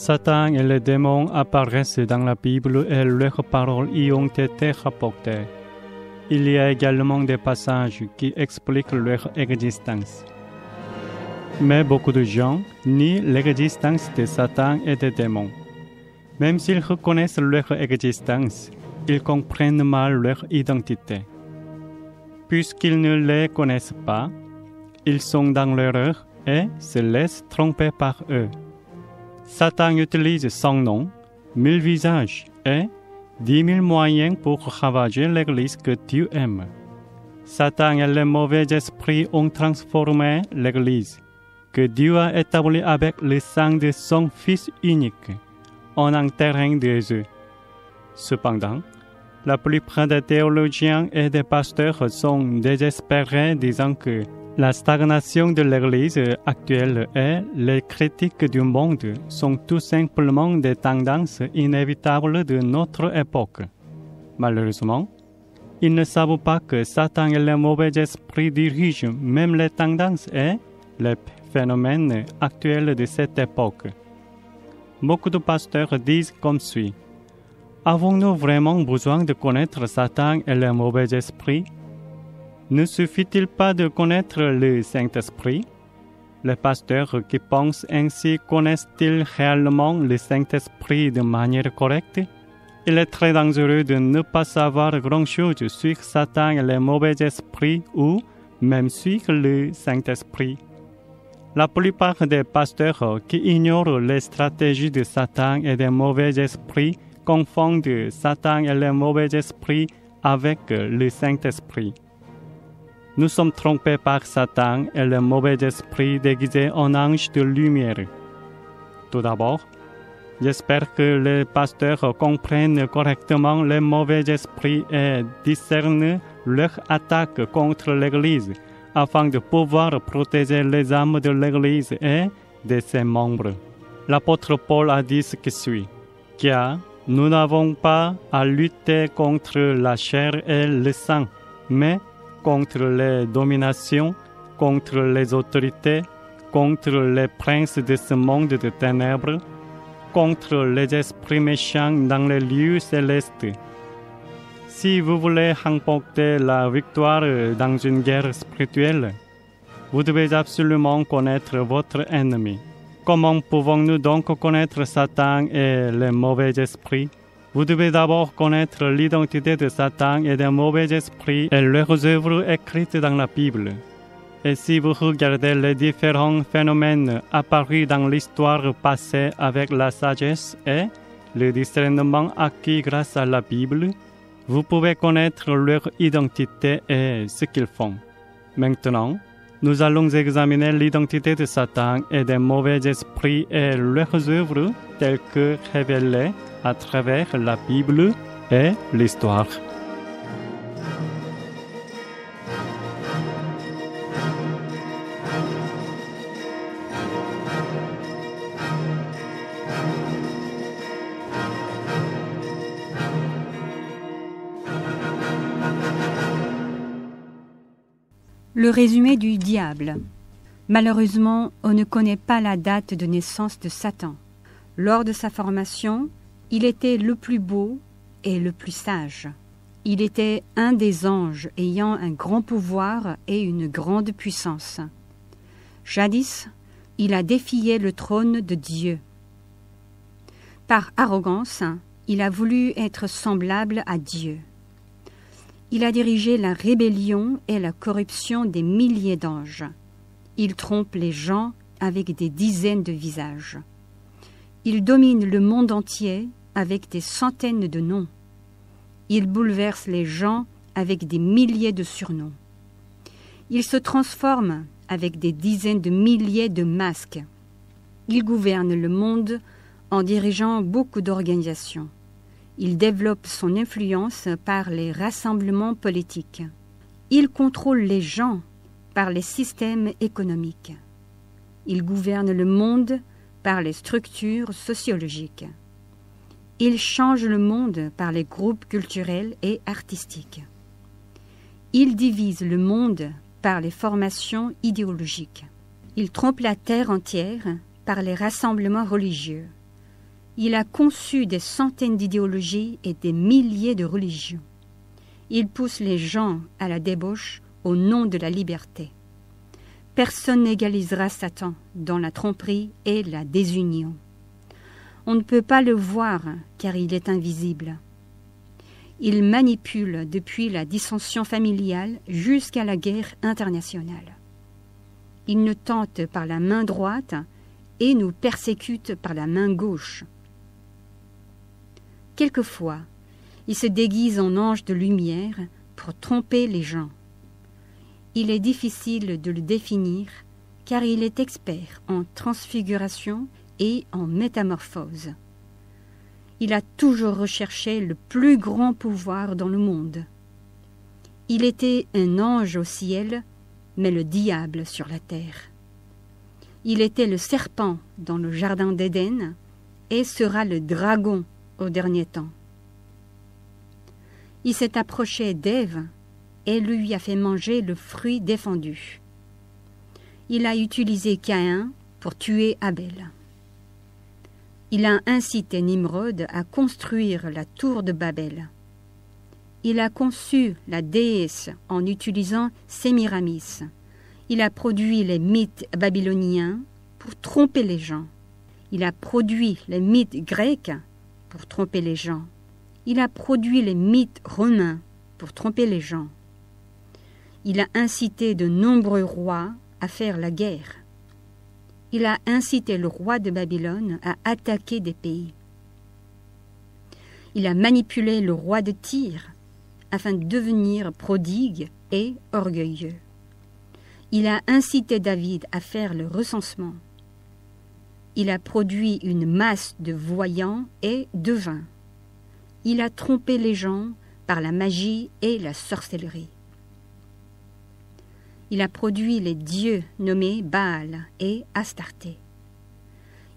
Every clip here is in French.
Satan et les démons apparaissent dans la Bible et leurs paroles y ont été rapportées. Il y a également des passages qui expliquent leur existence. Mais beaucoup de gens nient l'existence de Satan et des démons. Même s'ils reconnaissent leur existence, ils comprennent mal leur identité. Puisqu'ils ne les connaissent pas, ils sont dans l'erreur et se laissent tromper par eux. Satan utilise son nom, 1000 visages et 10 000 moyens pour ravager l'Église que Dieu aime. Satan et les mauvais esprits ont transformé l'Église que Dieu a établie avec le sang de son Fils unique en un terrain de jeu. Cependant, la plupart des théologiens et des pasteurs sont désespérés disant que la stagnation de l'Église actuelle et les critiques du monde sont tout simplement des tendances inévitables de notre époque. Malheureusement, ils ne savent pas que Satan et les mauvais esprits dirigent même les tendances et les phénomènes actuels de cette époque. Beaucoup de pasteurs disent comme suit: avons-nous vraiment besoin de connaître Satan et les mauvais esprits? Ne suffit-il pas de connaître le Saint-Esprit? Les pasteurs qui pensent ainsi connaissent-ils réellement le Saint-Esprit de manière correcte? Il est très dangereux de ne pas savoir grand-chose sur Satan et les mauvais esprits ou même sur le Saint-Esprit. La plupart des pasteurs qui ignorent les stratégies de Satan et des mauvais esprits confondent Satan et les mauvais esprits avec le Saint-Esprit. Nous sommes trompés par Satan et le mauvais esprit déguisé en ange de lumière. Tout d'abord, j'espère que les pasteurs comprennent correctement les mauvais esprits et discernent leurs attaques contre l'Église afin de pouvoir protéger les âmes de l'Église et de ses membres. L'apôtre Paul a dit ce qui suit: car nous n'avons pas à lutter contre la chair et le sang, mais contre les dominations, contre les autorités, contre les princes de ce monde de ténèbres, contre les esprits méchants dans les lieux célestes. Si vous voulez remporter la victoire dans une guerre spirituelle, vous devez absolument connaître votre ennemi. Comment pouvons-nous donc connaître Satan et les mauvais esprits? Vous devez d'abord connaître l'identité de Satan et des mauvais esprits et leurs œuvres écrites dans la Bible. Et si vous regardez les différents phénomènes apparus dans l'histoire passée avec la sagesse et le discernement acquis grâce à la Bible, vous pouvez connaître leur identité et ce qu'ils font. Maintenant, nous allons examiner l'identité de Satan et des mauvais esprits et leurs œuvres telles que révélées à travers la Bible et l'histoire. Le résumé du diable. Malheureusement, on ne connaît pas la date de naissance de Satan. Lors de sa formation, il était le plus beau et le plus sage. Il était un des anges ayant un grand pouvoir et une grande puissance. Jadis, il a défié le trône de Dieu. Par arrogance, il a voulu être semblable à Dieu. Il a dirigé la rébellion et la corruption des milliers d'anges. Il trompe les gens avec des dizaines de visages. Il domine le monde entier avec des centaines de noms. Il bouleverse les gens avec des milliers de surnoms. Il se transforme avec des dizaines de milliers de masques. Il gouverne le monde en dirigeant beaucoup d'organisations. Il développe son influence par les rassemblements politiques. Il contrôle les gens par les systèmes économiques. Il gouverne le monde par les structures sociologiques. Il change le monde par les groupes culturels et artistiques. Il divise le monde par les formations idéologiques. Il trompe la terre entière par les rassemblements religieux. Il a conçu des centaines d'idéologies et des milliers de religions. Il pousse les gens à la débauche au nom de la liberté. Personne n'égalisera Satan dans la tromperie et la désunion. On ne peut pas le voir car il est invisible. Il manipule depuis la dissension familiale jusqu'à la guerre internationale. Il nous tente par la main droite et nous persécute par la main gauche. Quelquefois, il se déguise en ange de lumière pour tromper les gens. Il est difficile de le définir car il est expert en transfiguration et en métamorphose. Il a toujours recherché le plus grand pouvoir dans le monde. Il était un ange au ciel, mais le diable sur la terre. Il était le serpent dans le jardin d'Éden et sera le dragon au dernier temps. Il s'est approché d'Ève et lui a fait manger le fruit défendu. Il a utilisé Caïn pour tuer Abel. Il a incité Nimrod à construire la tour de Babel. Il a conçu la déesse en utilisant Sémiramis. Il a produit les mythes babyloniens pour tromper les gens. Il a produit les mythes grecs pour tromper les gens. Il a produit les mythes romains pour tromper les gens. Il a incité de nombreux rois à faire la guerre. Il a incité le roi de Babylone à attaquer des pays. Il a manipulé le roi de Tyr afin de devenir prodigue et orgueilleux. Il a incité David à faire le recensement. Il a produit une masse de voyants et de vins. Il a trompé les gens par la magie et la sorcellerie. Il a produit les dieux nommés Baal et Astarté.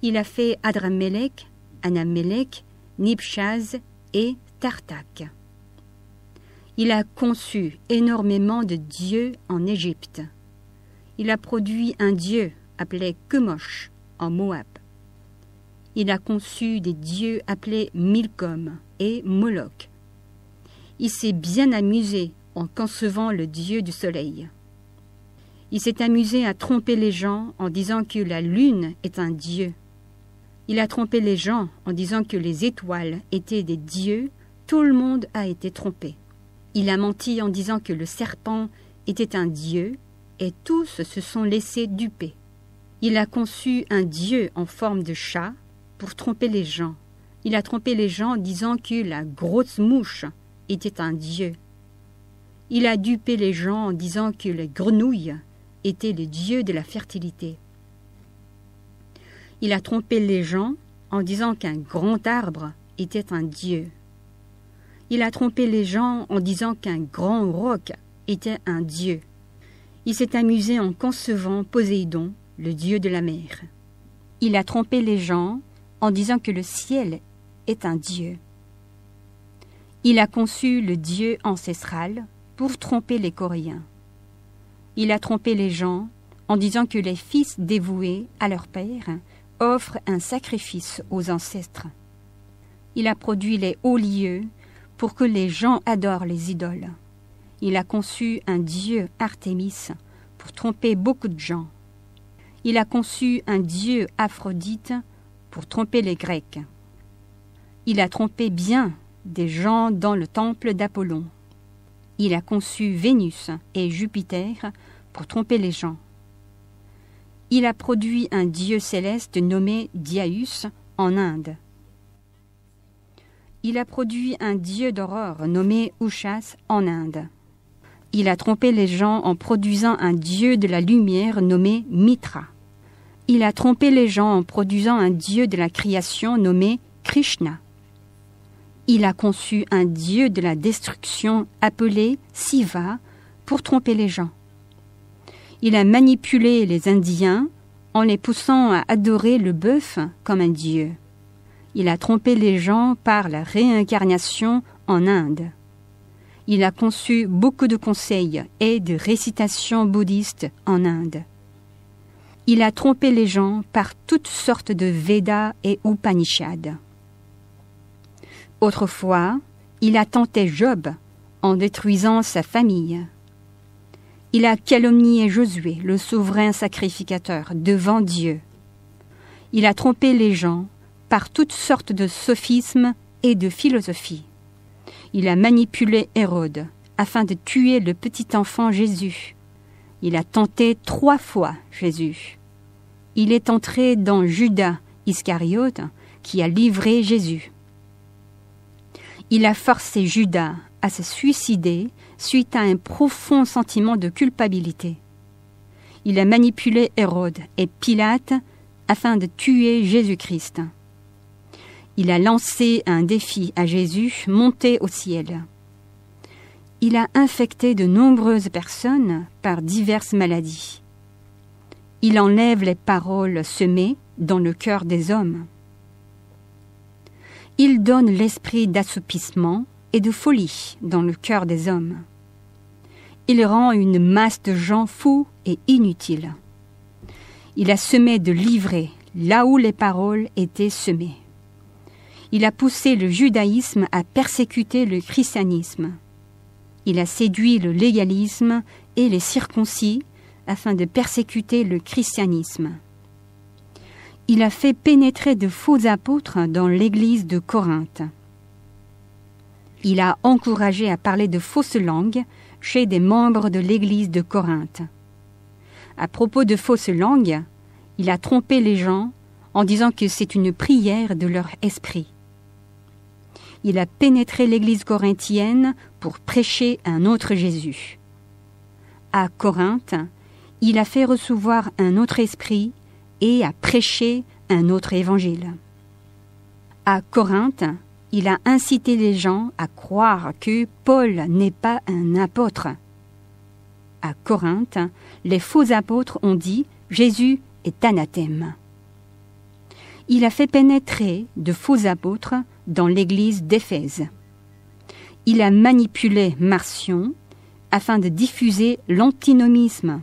Il a fait Adramélec, Anamélec, Nibchaz et Tartak. Il a conçu énormément de dieux en Égypte. Il a produit un dieu appelé Kemosh en Moab. Il a conçu des dieux appelés Milcom et Moloch. Il s'est bien amusé en concevant le dieu du soleil. Il s'est amusé à tromper les gens en disant que la lune est un dieu. Il a trompé les gens en disant que les étoiles étaient des dieux. Tout le monde a été trompé. Il a menti en disant que le serpent était un dieu et tous se sont laissés duper. Il a conçu un dieu en forme de chat pour tromper les gens. Il a trompé les gens en disant que la grosse mouche était un dieu. Il a dupé les gens en disant que les grenouilles étaient les dieux de la fertilité. Il a trompé les gens en disant qu'un grand arbre était un dieu. Il a trompé les gens en disant qu'un grand roc était un dieu. Il s'est amusé en concevant Poséidon, le dieu de la mer. Il a trompé les gens en disant que le ciel est un dieu. Il a conçu le dieu ancestral pour tromper les Coréens. Il a trompé les gens en disant que les fils dévoués à leur père offrent un sacrifice aux ancêtres. Il a produit les hauts lieux pour que les gens adorent les idoles. Il a conçu un dieu Artémis pour tromper beaucoup de gens. Il a conçu un dieu Aphrodite pour tromper les Grecs. Il a trompé bien des gens dans le temple d'Apollon. Il a conçu Vénus et Jupiter pour tromper les gens. Il a produit un dieu céleste nommé Dyaus en Inde. Il a produit un dieu d'aurore nommé Ushas en Inde. Il a trompé les gens en produisant un dieu de la lumière nommé Mitra. Il a trompé les gens en produisant un dieu de la création nommé Krishna. Il a conçu un dieu de la destruction appelé Siva pour tromper les gens. Il a manipulé les Indiens en les poussant à adorer le bœuf comme un dieu. Il a trompé les gens par la réincarnation en Inde. Il a conçu beaucoup de conseils et de récitations bouddhistes en Inde. Il a trompé les gens par toutes sortes de Védas et Upanishads. Autrefois, il a tenté Job en détruisant sa famille. Il a calomnié Josué, le souverain sacrificateur, devant Dieu. Il a trompé les gens par toutes sortes de sophismes et de philosophies. Il a manipulé Hérode afin de tuer le petit enfant Jésus. Il a tenté 3 fois Jésus. Il est entré dans Judas Iscariote qui a livré Jésus. Il a forcé Judas à se suicider suite à un profond sentiment de culpabilité. Il a manipulé Hérode et Pilate afin de tuer Jésus-Christ. Il a lancé un défi à Jésus, monté au ciel. Il a infecté de nombreuses personnes par diverses maladies. Il enlève les paroles semées dans le cœur des hommes. Il donne l'esprit d'assoupissement et de folie dans le cœur des hommes. Il rend une masse de gens fous et inutiles. Il a semé de l'ivraie là où les paroles étaient semées. Il a poussé le judaïsme à persécuter le christianisme. Il a séduit le légalisme et les circoncis afin de persécuter le christianisme. Il a fait pénétrer de faux apôtres dans l'église de Corinthe. Il a encouragé à parler de fausses langues chez des membres de l'église de Corinthe. À propos de fausses langues, il a trompé les gens en disant que c'est une prière de leur esprit. Il a pénétré l'église corinthienne pour prêcher un autre Jésus. À Corinthe, il a fait recevoir un autre esprit et a prêché un autre évangile. À Corinthe, il a incité les gens à croire que Paul n'est pas un apôtre. À Corinthe, les faux apôtres ont dit « Jésus est anathème ». Il a fait pénétrer de faux apôtres dans l'église d'Éphèse. Il a manipulé Marcion afin de diffuser l'antinomisme.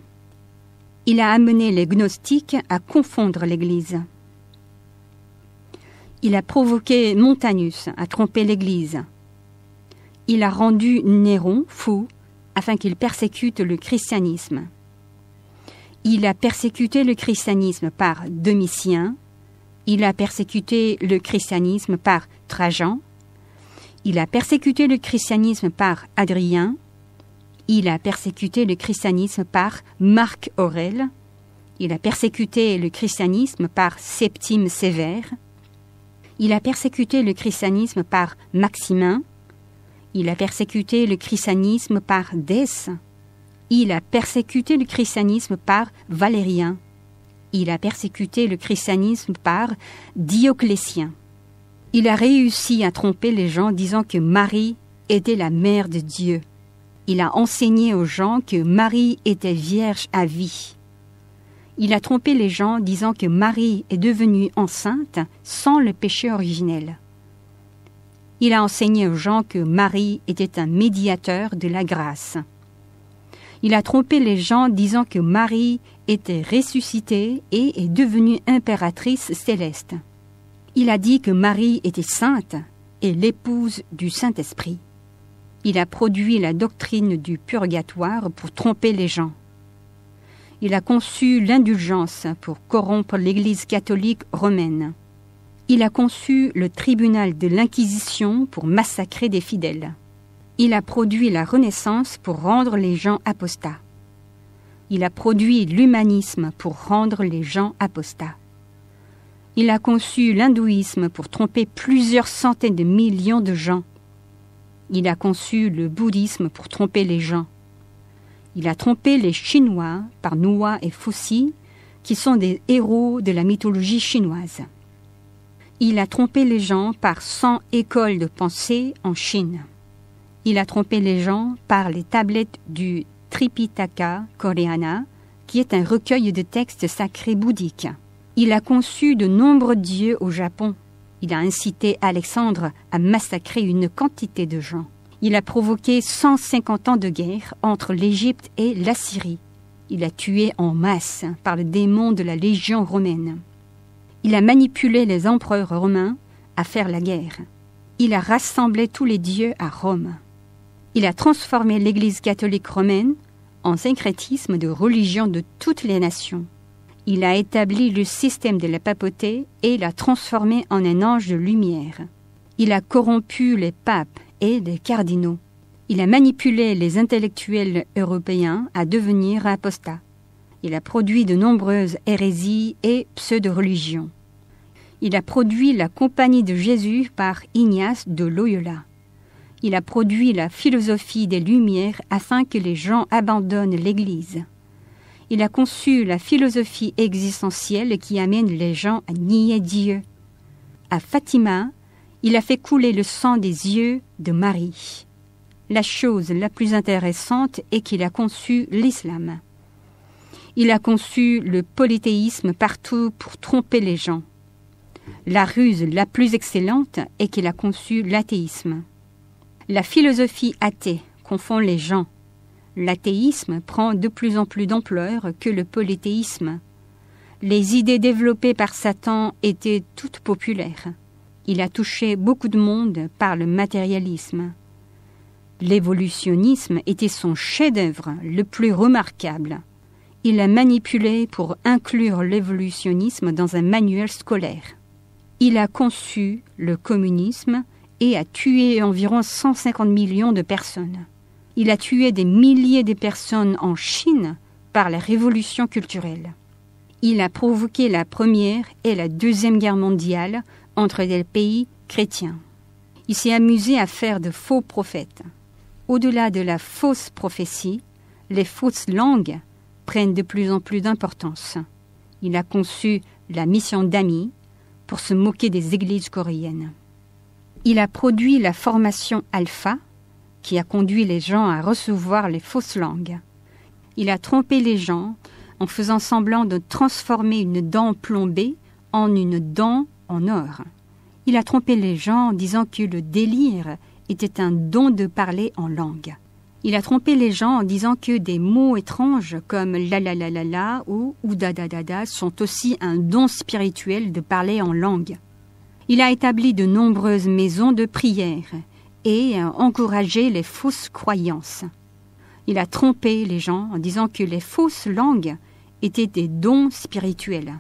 Il a amené les gnostiques à confondre l'Église. Il a provoqué Montanus à tromper l'Église. Il a rendu Néron fou afin qu'il persécute le christianisme. Il a persécuté le christianisme par Domitien. Il a persécuté le christianisme par Trajan. Il a persécuté le christianisme par Adrien. Il a persécuté le christianisme par Marc Aurèle. Il a persécuté le christianisme par Septime Sévère. Il a persécuté le christianisme par Maximin. Il a persécuté le christianisme par Dès. Il a persécuté le christianisme par Valérien. Il a persécuté le christianisme par Dioclétien. Il a réussi à tromper les gens disant que Marie était la mère de Dieu. Il a enseigné aux gens que Marie était vierge à vie. Il a trompé les gens disant que Marie est devenue enceinte sans le péché originel. Il a enseigné aux gens que Marie était un médiateur de la grâce. Il a trompé les gens disant que Marie était ressuscitée et est devenue impératrice céleste. Il a dit que Marie était sainte et l'épouse du Saint-Esprit. Il a produit la doctrine du purgatoire pour tromper les gens. Il a conçu l'indulgence pour corrompre l'Église catholique romaine. Il a conçu le tribunal de l'Inquisition pour massacrer des fidèles. Il a produit la Renaissance pour rendre les gens apostats. Il a produit l'humanisme pour rendre les gens apostats. Il a conçu l'hindouisme pour tromper plusieurs centaines de millions de gens. Il a conçu le bouddhisme pour tromper les gens. Il a trompé les Chinois par Noah et Fossi, qui sont des héros de la mythologie chinoise. Il a trompé les gens par 100 écoles de pensée en Chine. Il a trompé les gens par les tablettes du Tripitaka Koreana, qui est un recueil de textes sacrés bouddhiques. Il a conçu de nombreux dieux au Japon. Il a incité Alexandre à massacrer une quantité de gens. Il a provoqué 150 ans de guerre entre l'Égypte et l'Assyrie. Il a tué en masse par le démon de la Légion romaine. Il a manipulé les empereurs romains à faire la guerre. il a rassemblé tous les dieux à Rome. Il a transformé l'Église catholique romaine en syncrétisme de religion de toutes les nations. Il a établi le système de la papauté et l'a transformé en un ange de lumière. Il a corrompu les papes et les cardinaux. Il a manipulé les intellectuels européens à devenir apostats. Il a produit de nombreuses hérésies et pseudo-religions. Il a produit la Compagnie de Jésus par Ignace de Loyola. Il a produit la philosophie des Lumières afin que les gens abandonnent l'Église. Il a conçu la philosophie existentielle qui amène les gens à nier Dieu. À Fatima, il a fait couler le sang des yeux de Marie. La chose la plus intéressante est qu'il a conçu l'islam. Il a conçu le polythéisme partout pour tromper les gens. La ruse la plus excellente est qu'il a conçu l'athéisme. La philosophie athée confond les gens. L'athéisme prend de plus en plus d'ampleur que le polythéisme. Les idées développées par Satan étaient toutes populaires. Il a touché beaucoup de monde par le matérialisme. L'évolutionnisme était son chef-d'œuvre le plus remarquable. Il a manipulé pour inclure l'évolutionnisme dans un manuel scolaire. Il a conçu le communisme et a tué environ 150 millions de personnes. Il a tué des milliers de personnes en Chine par la révolution culturelle. Il a provoqué la Première et la Deuxième Guerre mondiale entre les pays chrétiens. Il s'est amusé à faire de faux prophètes. Au-delà de la fausse prophétie, les fausses langues prennent de plus en plus d'importance. Il a conçu la mission d'Ami pour se moquer des églises coréennes. Il a produit la formation alpha qui a conduit les gens à recevoir les fausses langues. Il a trompé les gens en faisant semblant de transformer une dent plombée en une dent en or. Il a trompé les gens en disant que le délire était un don de parler en langue. Il a trompé les gens en disant que des mots étranges comme la la la la la ou da da da da sont aussi un don spirituel de parler en langue. Il a établi de nombreuses maisons de prière et encouragé les fausses croyances. Il a trompé les gens en disant que les fausses langues étaient des dons spirituels.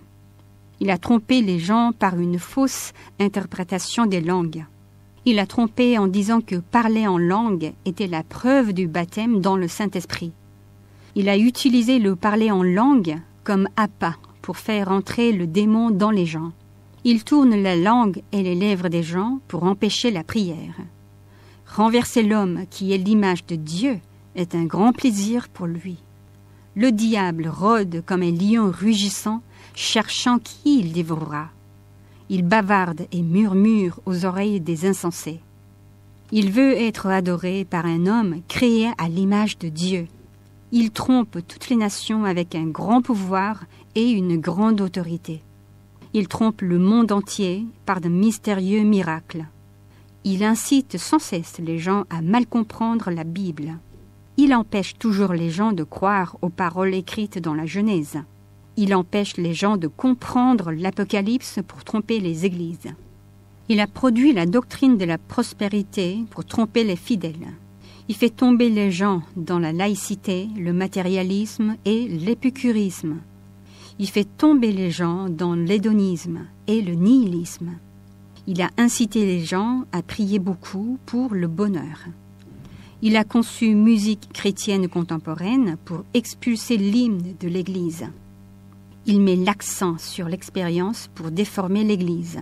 Il a trompé les gens par une fausse interprétation des langues. Il a trompé en disant que parler en langue était la preuve du baptême dans le Saint-Esprit. Il a utilisé le parler en langue comme appât pour faire entrer le démon dans les gens. Il tourne la langue et les lèvres des gens pour empêcher la prière. Renverser l'homme qui est l'image de Dieu est un grand plaisir pour lui. Le diable rôde comme un lion rugissant, cherchant qui il dévorera. Il bavarde et murmure aux oreilles des insensés. Il veut être adoré par un homme créé à l'image de Dieu. Il trompe toutes les nations avec un grand pouvoir et une grande autorité. Il trompe le monde entier par de mystérieux miracles. Il incite sans cesse les gens à mal comprendre la Bible. Il empêche toujours les gens de croire aux paroles écrites dans la Genèse. Il empêche les gens de comprendre l'Apocalypse pour tromper les églises. Il a produit la doctrine de la prospérité pour tromper les fidèles. Il fait tomber les gens dans la laïcité, le matérialisme et l'épicurisme. Il fait tomber les gens dans l'hédonisme et le nihilisme. Il a incité les gens à prier beaucoup pour le bonheur. Il a conçu musique chrétienne contemporaine pour expulser l'hymne de l'Église. Il met l'accent sur l'expérience pour déformer l'Église.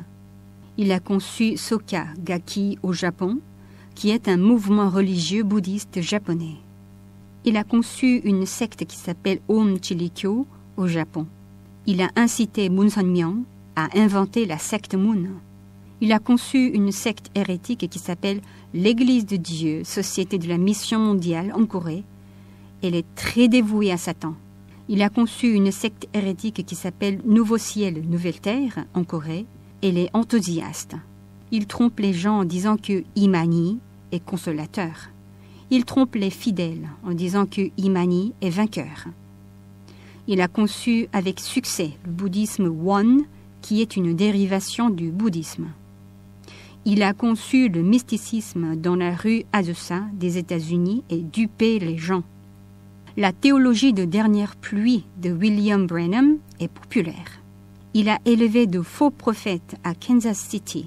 Il a conçu Soka Gakki au Japon, qui est un mouvement religieux bouddhiste japonais. Il a conçu une secte qui s'appelle Om Chirikyo au Japon. Il a incité Moon Son-myung à inventer la secte Moon. Il a conçu une secte hérétique qui s'appelle l'Église de Dieu, Société de la Mission mondiale en Corée. Elle est très dévouée à Satan. Il a conçu une secte hérétique qui s'appelle Nouveau Ciel, Nouvelle Terre en Corée. Elle est enthousiaste. Il trompe les gens en disant que Imani est consolateur. Il trompe les fidèles en disant que Imani est vainqueur. Il a conçu avec succès le bouddhisme Won, qui est une dérivation du bouddhisme. Il a conçu le mysticisme dans la rue Azusa des États-Unis et dupé les gens. La théologie de dernière pluie de William Branham est populaire. Il a élevé de faux prophètes à Kansas City.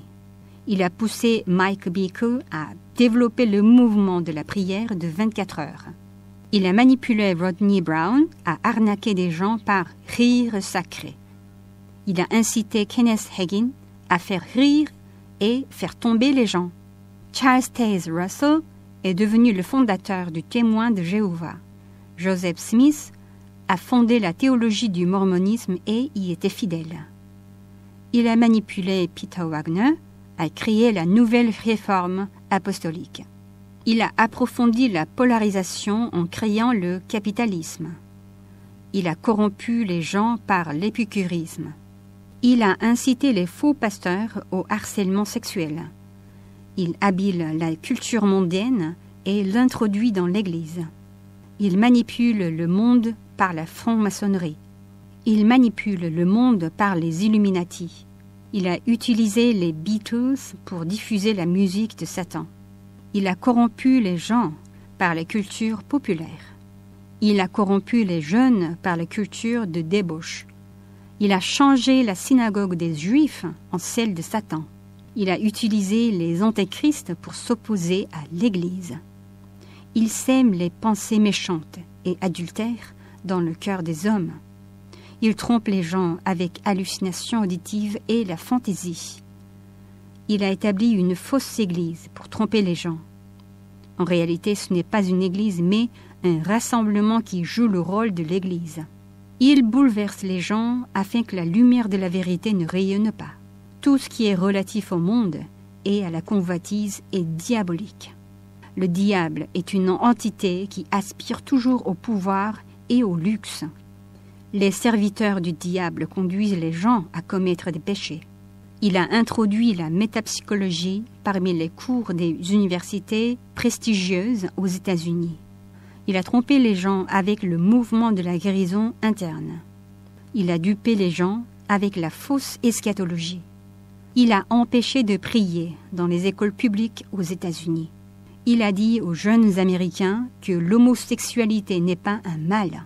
Il a poussé Mike Bickle à développer le mouvement de la prière de 24 heures. Il a manipulé Rodney Brown à arnaquer des gens par rire sacré. Il a incité Kenneth Hagin à faire rire et faire tomber les gens. Charles Taze Russell est devenu le fondateur du Témoin de Jéhovah. Joseph Smith a fondé la théologie du mormonisme et y était fidèle. Il a manipulé Peter Wagner à créer la nouvelle réforme apostolique. Il a approfondi la polarisation en créant le capitalisme. Il a corrompu les gens par l'épicurisme. Il a incité les faux pasteurs au harcèlement sexuel. Il habile la culture mondaine et l'introduit dans l'Église. Il manipule le monde par la franc-maçonnerie. Il manipule le monde par les Illuminati. Il a utilisé les Beatles pour diffuser la musique de Satan. Il a corrompu les gens par la culture populaire. Il a corrompu les jeunes par la culture de débauche. Il a changé la synagogue des Juifs en celle de Satan. Il a utilisé les antéchrists pour s'opposer à l'Église. Il sème les pensées méchantes et adultères dans le cœur des hommes. Il trompe les gens avec hallucination auditive et la fantaisie. Il a établi une fausse église pour tromper les gens. En réalité, ce n'est pas une église, mais un rassemblement qui joue le rôle de l'église. Il bouleverse les gens afin que la lumière de la vérité ne rayonne pas. Tout ce qui est relatif au monde et à la convoitise est diabolique. Le diable est une entité qui aspire toujours au pouvoir et au luxe. Les serviteurs du diable conduisent les gens à commettre des péchés. Il a introduit la métapsychologie parmi les cours des universités prestigieuses aux États-Unis. Il a trompé les gens avec le mouvement de la guérison interne. Il a dupé les gens avec la fausse eschatologie. Il a empêché de prier dans les écoles publiques aux États-Unis. Il a dit aux jeunes Américains que l'homosexualité n'est pas un mal.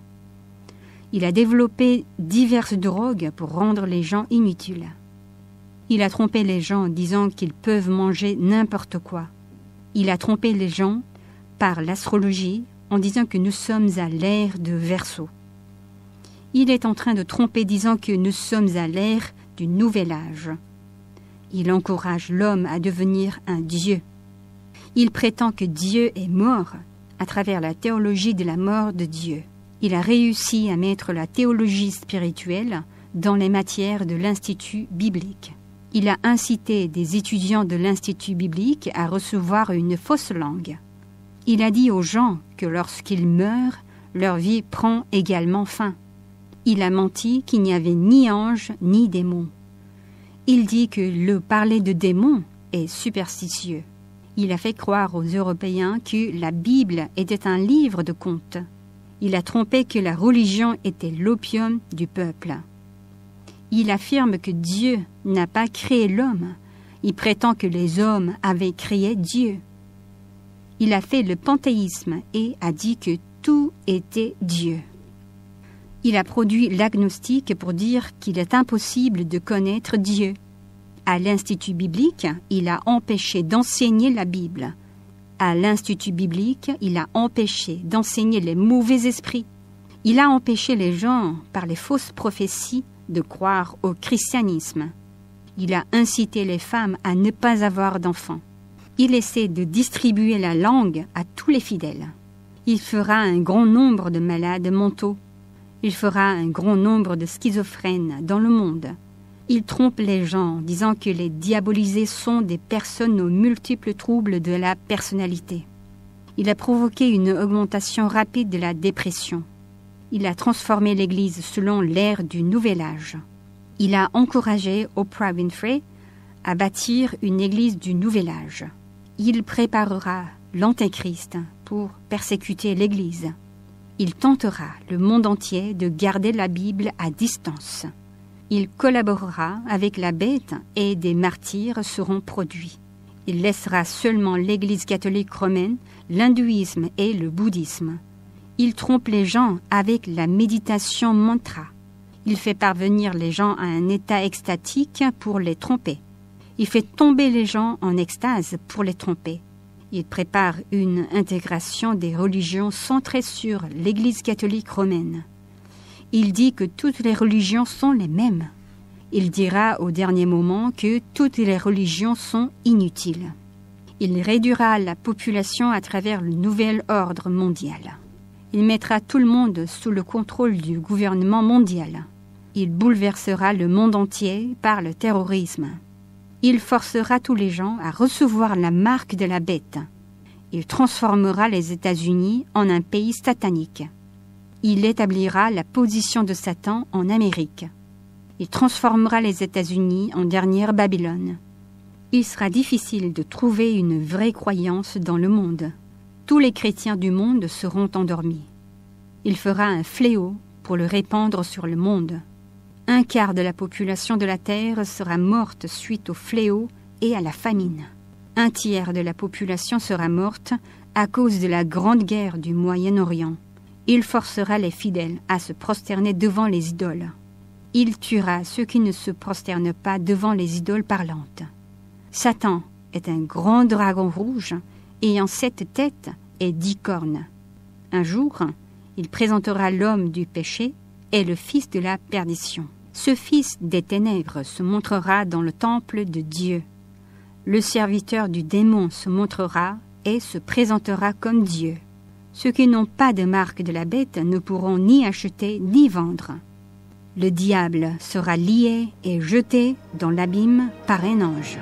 Il a développé diverses drogues pour rendre les gens inutiles. Il a trompé les gens en disant qu'ils peuvent manger n'importe quoi. Il a trompé les gens par l'astrologie en disant que nous sommes à l'ère de Verseau. Il est en train de tromper disant que nous sommes à l'ère du nouvel âge. Il encourage l'homme à devenir un dieu. Il prétend que Dieu est mort à travers la théologie de la mort de Dieu. Il a réussi à mettre la théologie spirituelle dans les matières de l'Institut biblique. Il a incité des étudiants de l'Institut biblique à recevoir une fausse langue. Il a dit aux gens que lorsqu'ils meurent, leur vie prend également fin. Il a menti qu'il n'y avait ni ange ni démons. Il dit que le parler de démons est superstitieux. Il a fait croire aux Européens que la Bible était un livre de contes. Il a trompé que la religion était l'opium du peuple. Il affirme que Dieu n'a pas créé l'homme. Il prétend que les hommes avaient créé Dieu. Il a fait le panthéisme et a dit que tout était Dieu. Il a produit l'agnostique pour dire qu'il est impossible de connaître Dieu. À l'Institut biblique, il a empêché d'enseigner la Bible. À l'Institut biblique, il a empêché d'enseigner les mauvais esprits. Il a empêché les gens, par les fausses prophéties, de croire au christianisme. Il a incité les femmes à ne pas avoir d'enfants. Il essaie de distribuer la langue à tous les fidèles. Il fera un grand nombre de malades mentaux. Il fera un grand nombre de schizophrènes dans le monde. Il trompe les gens, disant que les diabolisés sont des personnes aux multiples troubles de la personnalité. Il a provoqué une augmentation rapide de la dépression. Il a transformé l'Église selon l'ère du Nouvel Âge. Il a encouragé Oprah Winfrey à bâtir une Église du Nouvel Âge. Il préparera l'Antéchrist pour persécuter l'Église. Il tentera le monde entier de garder la Bible à distance. Il collaborera avec la bête et des martyrs seront produits. Il laissera seulement l'Église catholique romaine, l'hindouisme et le bouddhisme. Il trompe les gens avec la méditation mantra. Il fait parvenir les gens à un état extatique pour les tromper. Il fait tomber les gens en extase pour les tromper. Il prépare une intégration des religions centrées sur l'Église catholique romaine. Il dit que toutes les religions sont les mêmes. Il dira au dernier moment que toutes les religions sont inutiles. Il réduira la population à travers le nouvel ordre mondial. Il mettra tout le monde sous le contrôle du gouvernement mondial. Il bouleversera le monde entier par le terrorisme. Il forcera tous les gens à recevoir la marque de la bête. Il transformera les États-Unis en un pays satanique. Il établira la position de Satan en Amérique. Il transformera les États-Unis en dernière Babylone. Il sera difficile de trouver une vraie croyance dans le monde. Tous les chrétiens du monde seront endormis. Il fera un fléau pour le répandre sur le monde. 1/4 de la population de la terre sera morte suite au fléau et à la famine. 1/3 de la population sera morte à cause de la grande guerre du Moyen-Orient. Il forcera les fidèles à se prosterner devant les idoles. Il tuera ceux qui ne se prosternent pas devant les idoles parlantes. Satan est un grand dragon rouge ayant 7 têtes et 10 cornes. Un jour, il présentera l'homme du péché et le fils de la perdition. Ce fils des ténèbres se montrera dans le temple de Dieu. Le serviteur du démon se montrera et se présentera comme Dieu. Ceux qui n'ont pas de marque de la bête ne pourront ni acheter ni vendre. Le diable sera lié et jeté dans l'abîme par un ange.